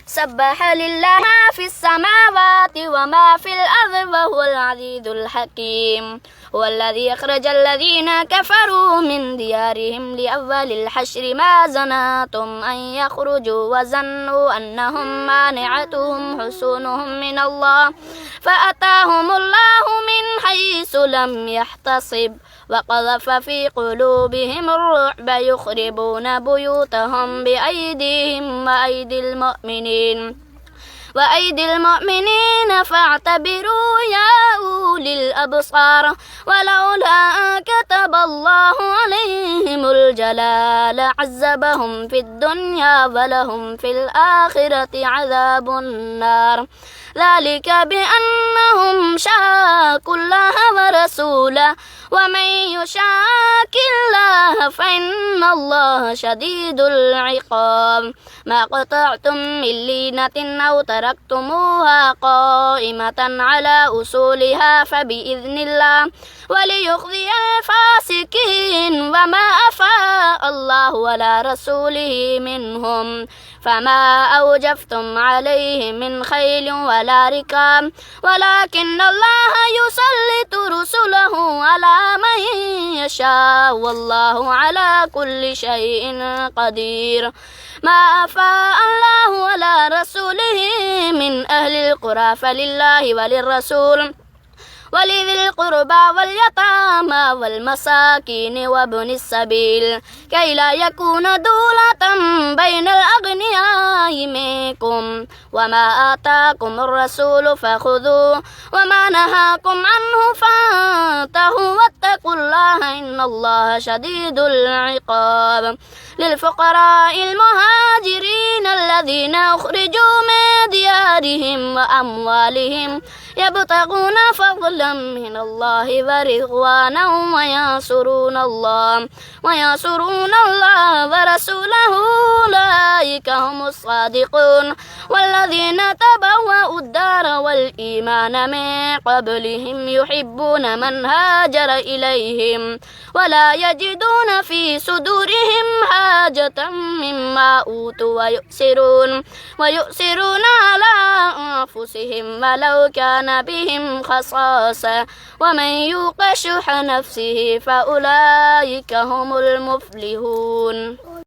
سبح لله ما في السماوات وما في الأرض وهو العزيز الحكيم. هو الذي أخرج الذين كفروا من ديارهم لأول الحشر ما ظننتم أن يخرجوا وظنوا أنهم مانعتهم حصونهم من الله فأتاهم الله من حيث لم يحتسب وقذف في قلوبهم الرعب يخربون بيوتهم بأيديهم وأيدي المؤمنين فاعتبروا يا أولي الأبصار ولولا أن كتب الله عليهم الجلال عذبهم في الدنيا ولهم في الآخرة عذاب النار ذلك بأنهم شاقوا الله ورسوله ومن يشاق الله فإن الله شديد العقاب. ما قطعتم من لينة أو تركتموها قائمة على أصولها فبإذن الله وليخزي الفاسقين وما أفاء الله على رسوله منهم فما أوجفتم عليه من خيل ولا ركاب ولكن الله يسلط رسله على من يشاء والله على كل شيء قدير. ما أفاء الله على رسوله من أهل القرى فلله وللرسول ولذي القربى واليتامى والمساكين وابن السبيل كي لا يكون دولة بين الأغنياء منكم وما آتاكم الرسول فخذوه وما نهاكم عنه فانتهوا واتقوا الله إن الله شديد العقاب. للفقراء المهاجرين الذين أخرجوا من ديارهم وأموالهم يبتغون فضلا من الله ورضوانا وينصرون الله ورسوله أولئك هم الصادقون. والذين تبوأوا الدار والإيمان من قبلهم يحبون من هاجر إليهم ولا يجدون في صدورهم حاجة مما أوتوا ويؤثرون على أنفسهم ولو كان بهم خصاصة ومن يوق شح نفسه فأولئك هم المفلحون.